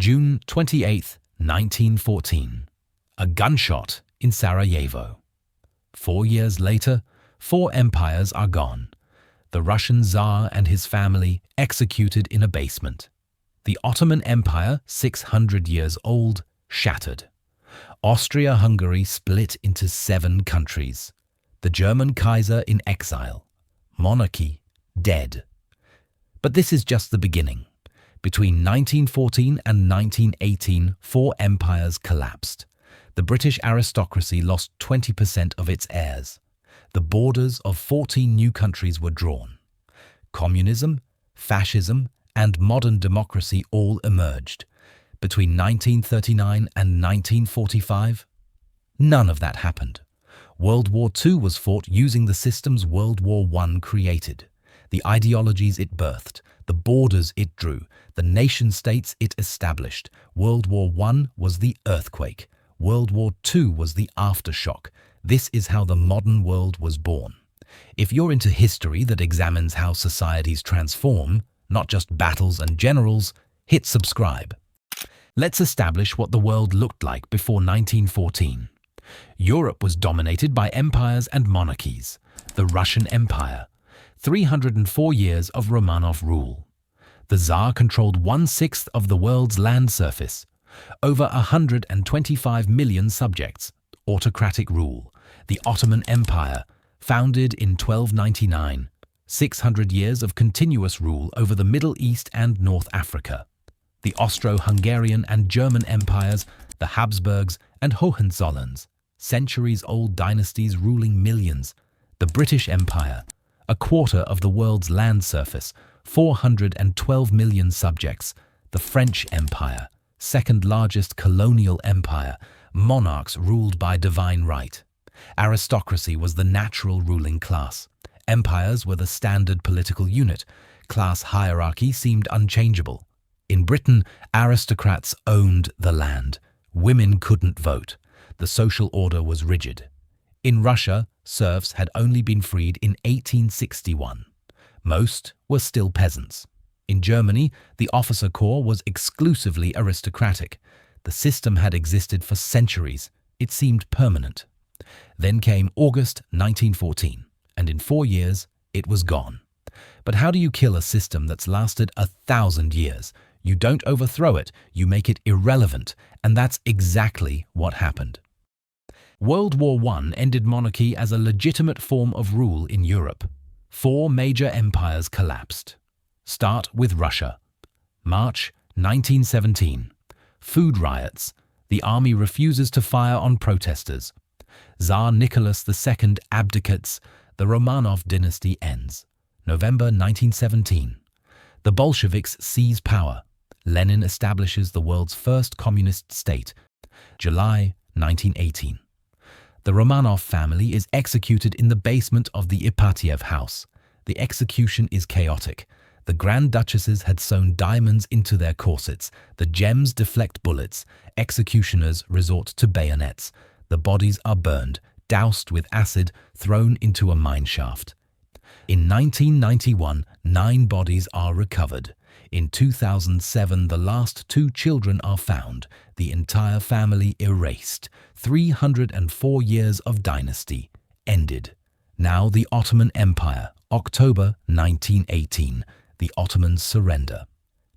June 28, 1914. A gunshot in Sarajevo. 4 years later, 4 empires are gone. The Russian Tsar and his family executed in a basement. The Ottoman Empire, 600 years old, shattered. Austria-Hungary split into 7 countries. The German Kaiser in exile. Monarchy dead. But this is just the beginning. Between 1914 and 1918, 4 empires collapsed. The British aristocracy lost 20% of its heirs. The borders of 14 new countries were drawn. Communism, fascism, and modern democracy all emerged. Between 1939 and 1945, none of that happened. World War II was fought using the systems World War I created. The ideologies it birthed, the borders it drew, the nation-states it established. World War I was the earthquake. World War II was the aftershock. This is how the modern world was born. If you're into history that examines how societies transform, not just battles and generals, hit subscribe. Let's establish what the world looked like before 1914. Europe was dominated by empires and monarchies. The Russian Empire. 304 years of Romanov rule. The Tsar controlled 1/6 of the world's land surface. Over 125 million subjects. Autocratic rule. The Ottoman Empire, founded in 1299. 600 years of continuous rule over the Middle East and North Africa. The Austro-Hungarian and German empires, the Habsburgs and Hohenzollerns. Centuries-old dynasties ruling millions. The British Empire, a quarter of the world's land surface, 412 million subjects. The French Empire, second largest colonial empire, monarchs ruled by divine right. Aristocracy was the natural ruling class. Empires were the standard political unit. Class hierarchy seemed unchangeable. In Britain, aristocrats owned the land. Women couldn't vote. The social order was rigid. In Russia, serfs had only been freed in 1861. Most were still peasants. In Germany, the officer corps was exclusively aristocratic. The system had existed for centuries. It seemed permanent. Then came August 1914, and in 4 years, it was gone. But how do you kill a system that's lasted 1,000 years? You don't overthrow it, you make it irrelevant, and that's exactly what happened. World War I ended monarchy as a legitimate form of rule in Europe. 4 major empires collapsed. Start with Russia. March 1917. Food riots. The army refuses to fire on protesters. Tsar Nicholas II abdicates. The Romanov dynasty ends. November 1917. The Bolsheviks seize power. Lenin establishes the world's first communist state. July 1918. The Romanov family is executed in the basement of the Ipatiev house. The execution is chaotic. The Grand Duchesses had sewn diamonds into their corsets. The gems deflect bullets. Executioners resort to bayonets. The bodies are burned, doused with acid, thrown into a mineshaft. In 1991, 9 bodies are recovered. In 2007, the last 2 children are found. The entire family erased. 304 years of dynasty ended. Now the Ottoman Empire, October 1918. The Ottomans surrender.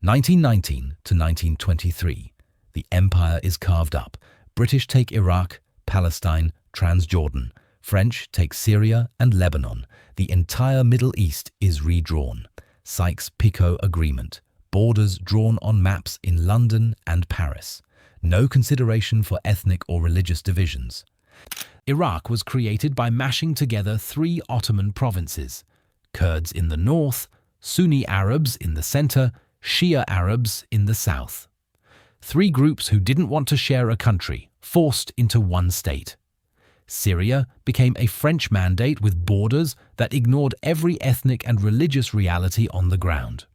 1919 to 1923. The empire is carved up. British take Iraq, Palestine, Transjordan. French take Syria and Lebanon. The entire Middle East is redrawn. Sykes-Picot Agreement. Borders drawn on maps in London and Paris. No consideration for ethnic or religious divisions. Iraq was created by mashing together 3 Ottoman provinces. Kurds in the north, Sunni Arabs in the center, Shia Arabs in the south. 3 groups who didn't want to share a country, forced into one state. Syria became a French mandate with borders that ignored every ethnic and religious reality on the ground.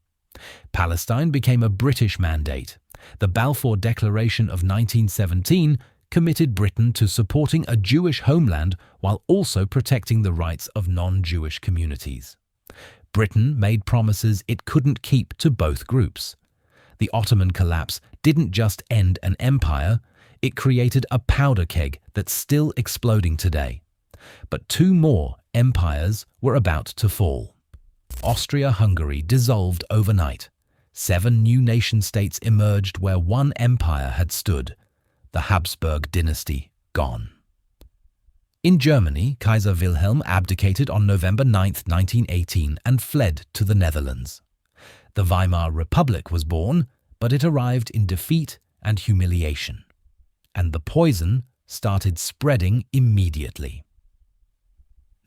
Palestine became a British mandate. The Balfour Declaration of 1917 committed Britain to supporting a Jewish homeland while also protecting the rights of non-Jewish communities. Britain made promises it couldn't keep to both groups. The Ottoman collapse didn't just end an empire, it created a powder keg that's still exploding today. But two more empires were about to fall. Austria-Hungary dissolved overnight. 7 new nation-states emerged where one empire had stood. The Habsburg dynasty gone. In Germany, Kaiser Wilhelm abdicated on November 9, 1918, and fled to the Netherlands. The Weimar Republic was born, but it arrived in defeat and humiliation. And the poison started spreading immediately.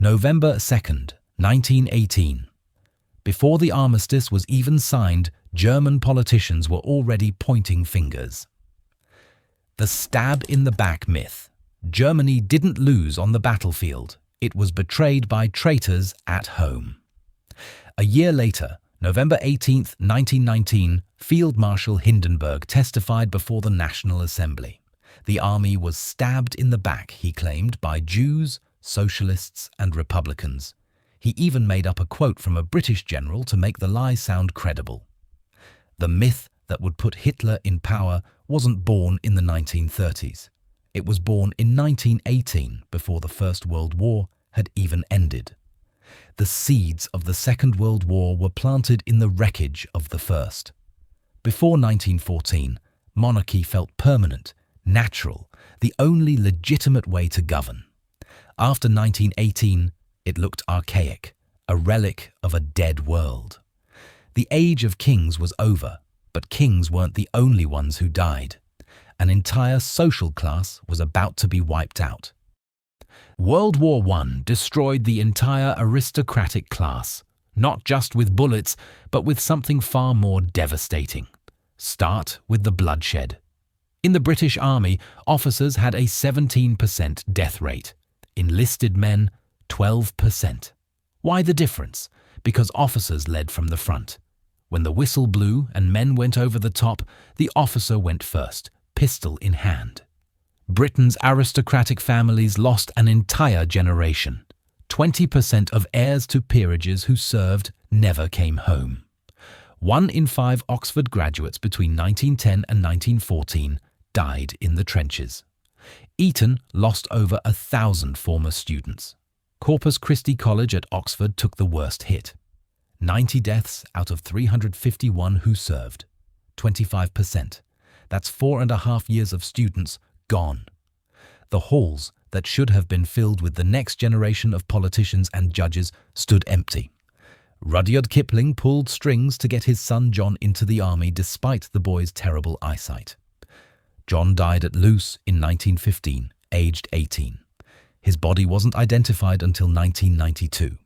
November 2nd, 1918. Before the armistice was even signed, German politicians were already pointing fingers. The stab-in-the-back myth. Germany didn't lose on the battlefield. It was betrayed by traitors at home. A year later, November 18, 1919, Field Marshal Hindenburg testified before the National Assembly. The army was stabbed in the back, he claimed, by Jews, socialists, and Republicans. He even made up a quote from a British general to make the lie sound credible. The myth that would put Hitler in power wasn't born in the 1930s. It was born in 1918, before the First World War had even ended. The seeds of the Second World War were planted in the wreckage of the First. Before 1914, monarchy felt permanent, natural, the only legitimate way to govern. After 1918, it looked archaic, a relic of a dead world. The age of kings was over, but kings weren't the only ones who died. An entire social class was about to be wiped out. World War I destroyed the entire aristocratic class, not just with bullets, but with something far more devastating. Start with the bloodshed. In the British Army, officers had a 17% death rate. Enlisted men, 12%. Why the difference? Because officers led from the front. When the whistle blew and men went over the top, the officer went first, pistol in hand. Britain's aristocratic families lost an entire generation. 20% of heirs to peerages who served never came home. 1 in 5 Oxford graduates between 1910 and 1914 died in the trenches. Eton lost over 1,000 former students. Corpus Christi College at Oxford took the worst hit. 90 deaths out of 351 who served. 25%. That's 4.5 years of students gone. The halls that should have been filled with the next generation of politicians and judges stood empty. Rudyard Kipling pulled strings to get his son John into the army despite the boy's terrible eyesight. John died at Loos in 1915, aged 18. His body wasn't identified until 1992.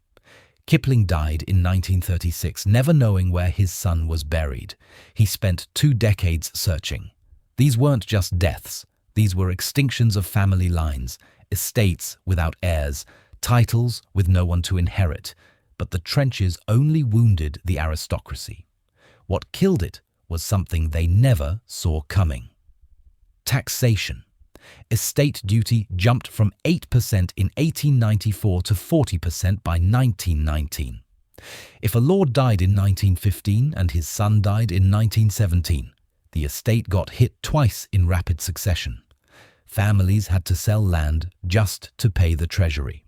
Kipling died in 1936, never knowing where his son was buried. He spent 2 decades searching. These weren't just deaths. These were extinctions of family lines, estates without heirs, titles with no one to inherit. But the trenches only wounded the aristocracy. What killed it was something they never saw coming. Taxation. Estate duty jumped from 8% in 1894 to 40% by 1919. If a lord died in 1915 and his son died in 1917, the estate got hit twice in rapid succession. Families had to sell land just to pay the treasury.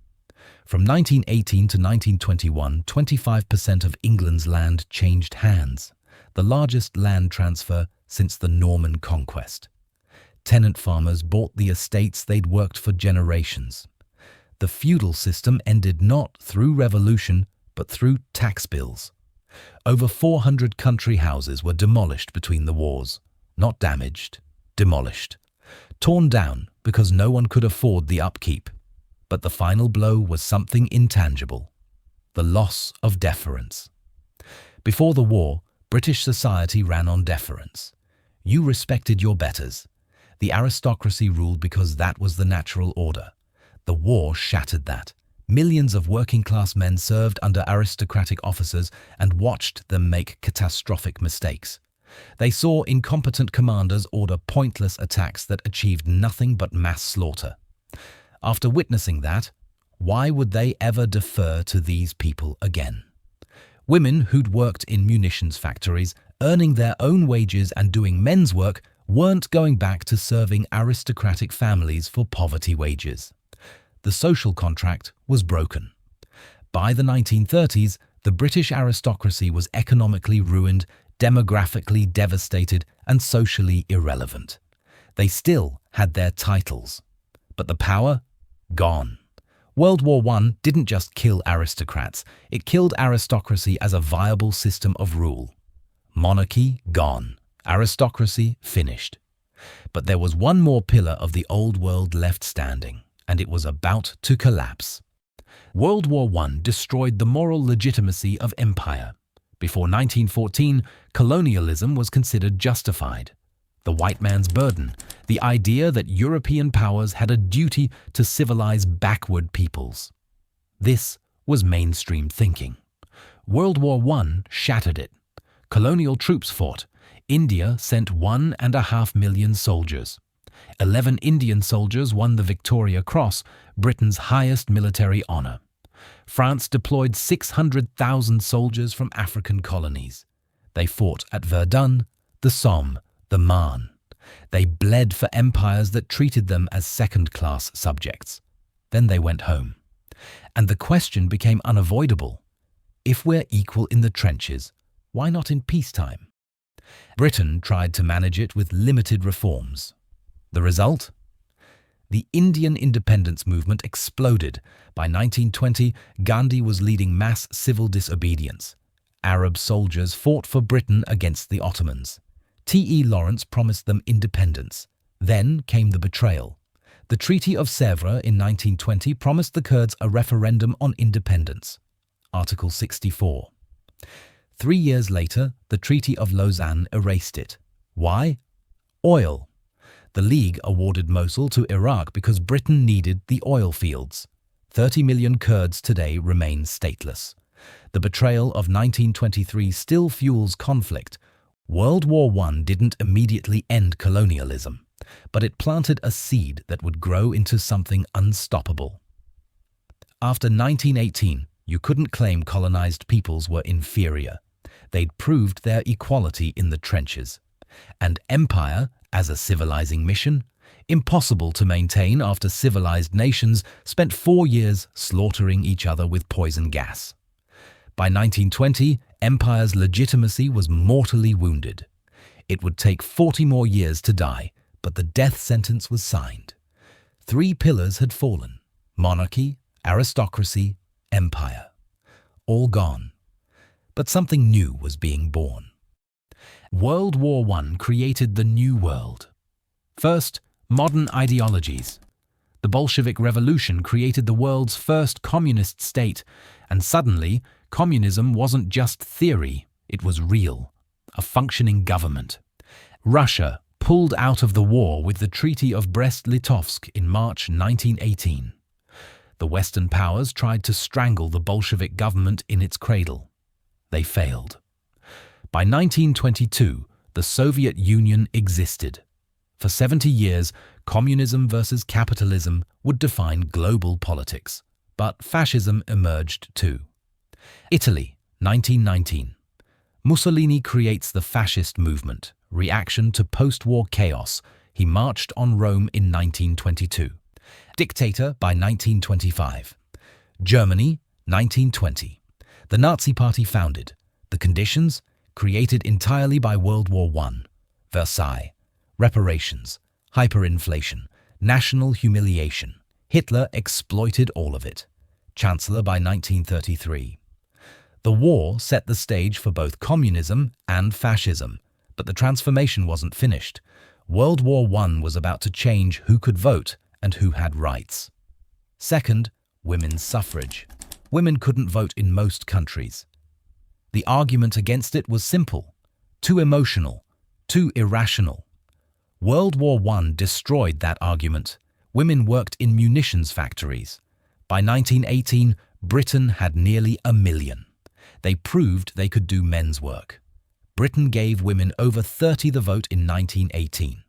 From 1918 to 1921, 25% of England's land changed hands, the largest land transfer since the Norman conquest. Tenant farmers bought the estates they'd worked for generations. The feudal system ended not through revolution, but through tax bills. Over 400 country houses were demolished between the wars. Not damaged, demolished. Torn down because no one could afford the upkeep. But the final blow was something intangible: the loss of deference. Before the war, British society ran on deference. You respected your betters. The aristocracy ruled because that was the natural order. The war shattered that. Millions of working-class men served under aristocratic officers and watched them make catastrophic mistakes. They saw incompetent commanders order pointless attacks that achieved nothing but mass slaughter. After witnessing that, why would they ever defer to these people again? Women who'd worked in munitions factories earning their own wages and doing men's work, weren't going back to serving aristocratic families for poverty wages. The social contract was broken. By the 1930s, the British aristocracy was economically ruined, demographically devastated, and socially irrelevant. They still had their titles, but the power? Gone. World War I didn't just kill aristocrats, it killed aristocracy as a viable system of rule. Monarchy gone, aristocracy finished. But there was one more pillar of the old world left standing, and it was about to collapse. World War I destroyed the moral legitimacy of empire. Before 1914, colonialism was considered justified. The white man's burden, the idea that European powers had a duty to civilize backward peoples. This was mainstream thinking. World War I shattered it. Colonial troops fought. India sent 1.5 million soldiers. 11 Indian soldiers won the Victoria Cross, Britain's highest military honor. France deployed 600,000 soldiers from African colonies. They fought at Verdun, the Somme, the Marne. They bled for empires that treated them as second-class subjects. Then they went home. And the question became unavoidable. If we're equal in the trenches, why not in peacetime? Britain tried to manage it with limited reforms. The result? The Indian independence movement exploded. By 1920, Gandhi was leading mass civil disobedience. Arab soldiers fought for Britain against the Ottomans. T.E. Lawrence promised them independence. Then came the betrayal. The Treaty of Sèvres in 1920 promised the Kurds a referendum on independence. Article 64. 3 years later, the Treaty of Lausanne erased it. Why? Oil. The League awarded Mosul to Iraq because Britain needed the oil fields. 30 million Kurds today remain stateless. The betrayal of 1923 still fuels conflict. World War I didn't immediately end colonialism, but it planted a seed that would grow into something unstoppable. After 1918, you couldn't claim colonized peoples were inferior. They'd proved their equality in the trenches. And empire, as a civilizing mission, impossible to maintain after civilized nations spent 4 years slaughtering each other with poison gas. By 1920, empire's legitimacy was mortally wounded. It would take 40 more years to die, but the death sentence was signed. 3 pillars had fallen: monarchy, aristocracy, empire. All gone. But something new was being born. World War I created the New World. First, modern ideologies. The Bolshevik Revolution created the world's first communist state, and suddenly, communism wasn't just theory, it was real, a functioning government. Russia pulled out of the war with the Treaty of Brest-Litovsk in March 1918. The Western powers tried to strangle the Bolshevik government in its cradle. They failed. By 1922, the Soviet Union existed. For 70 years, communism versus capitalism would define global politics, but fascism emerged too. Italy, 1919. Mussolini creates the fascist movement, reaction to post-war chaos. He marched on Rome in 1922. Dictator by 1925. Germany, 1920. The Nazi Party founded. The conditions? Created entirely by World War I. Versailles. Reparations. Hyperinflation. National humiliation. Hitler exploited all of it. Chancellor by 1933. The war set the stage for both communism and fascism, but the transformation wasn't finished. World War I was about to change who could vote and who had rights. Second, women's suffrage. Women couldn't vote in most countries. The argument against it was simple: too emotional, too irrational. World War I destroyed that argument. Women worked in munitions factories. By 1918, Britain had nearly 1 million. They proved they could do men's work. Britain gave women over 30 the vote in 1918.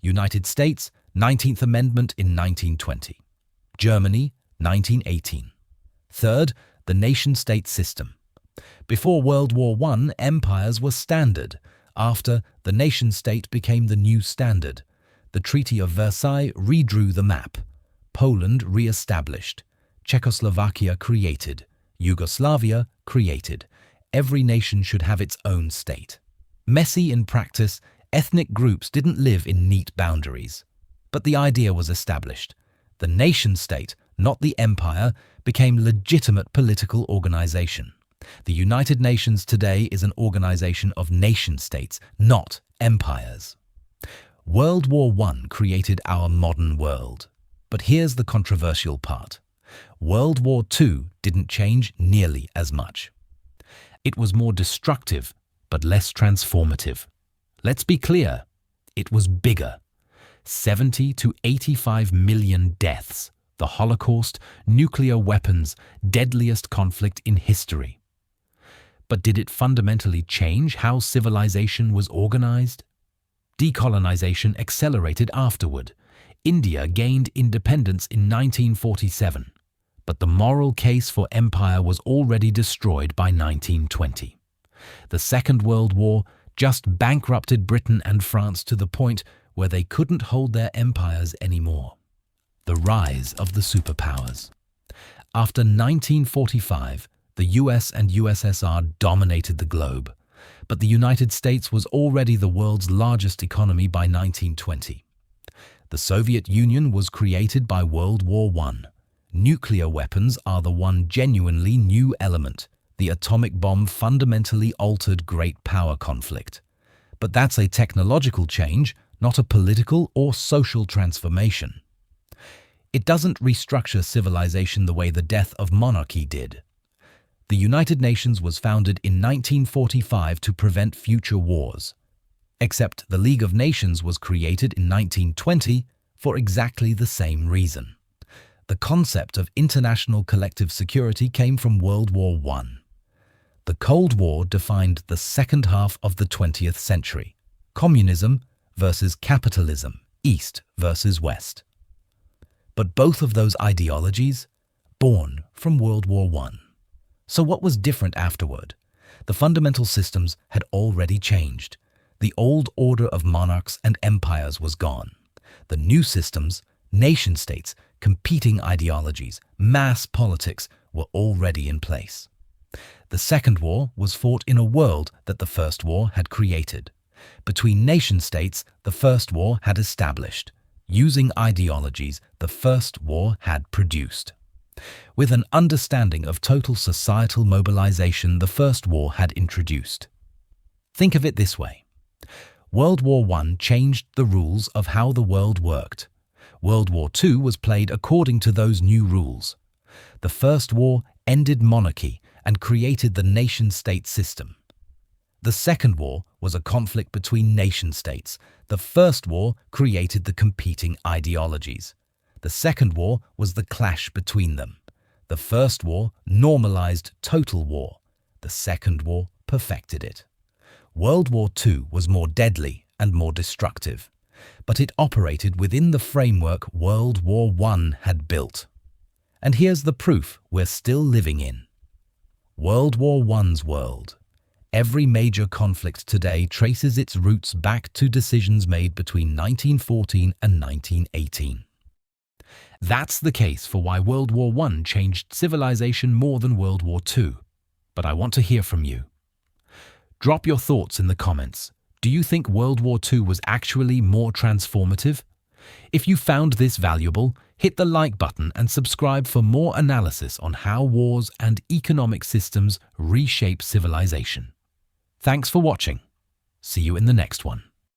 United States, 19th Amendment in 1920. Germany, 1918. Third, the nation-state system. Before World War I, empires were standard. After, the nation-state became the new standard. The Treaty of Versailles redrew the map. Poland re-established. Czechoslovakia created. Yugoslavia created. Every nation should have its own state. Messy in practice, ethnic groups didn't live in neat boundaries. But the idea was established. The nation-state, not the empire, became legitimate political organization. The United Nations today is an organization of nation-states, not empires. World War I created our modern world. But here's the controversial part. World War II didn't change nearly as much. It was more destructive, but less transformative. Let's be clear, it was bigger. 70 to 85 million deaths. The Holocaust, nuclear weapons, deadliest conflict in history. But did it fundamentally change how civilization was organized? Decolonization accelerated afterward. India gained independence in 1947, but the moral case for empire was already destroyed by 1920. The Second World War just bankrupted Britain and France to the point where they couldn't hold their empires anymore. The rise of the superpowers. After 1945, the US and USSR dominated the globe, but the United States was already the world's largest economy by 1920. The Soviet Union was created by World War I. Nuclear weapons are the one genuinely new element. The atomic bomb fundamentally altered great power conflict. But that's a technological change, not a political or social transformation. It doesn't restructure civilization the way the Death of Monarchy did. The United Nations was founded in 1945 to prevent future wars. Except the League of Nations was created in 1920 for exactly the same reason. The concept of international collective security came from World War I. The Cold War defined the second half of the 20th century. Communism versus capitalism, East versus West. But both of those ideologies, born from World War I. So what was different afterward? The fundamental systems had already changed. The old order of monarchs and empires was gone. The new systems, nation-states, competing ideologies, mass politics were already in place. The Second War was fought in a world that the First War had created. Between nation-states, the First War had established. Using ideologies the First War had produced. With an understanding of total societal mobilization the First War had introduced. Think of it this way. World War I changed the rules of how the world worked. World War II was played according to those new rules. The First War ended monarchy and created the nation-state system. The Second War was a conflict between nation-states. The First War created the competing ideologies. The Second War was the clash between them. The First War normalized total war. The Second War perfected it. World War II was more deadly and more destructive, but it operated within the framework World War I had built. And here's the proof we're still living in. World War I's world. Every major conflict today traces its roots back to decisions made between 1914 and 1918. That's the case for why World War I changed civilization more than World War II. But I want to hear from you. Drop your thoughts in the comments. Do you think World War II was actually more transformative? If you found this valuable, hit the like button and subscribe for more analysis on how wars and economic systems reshape civilization. Thanks for watching. See you in the next one.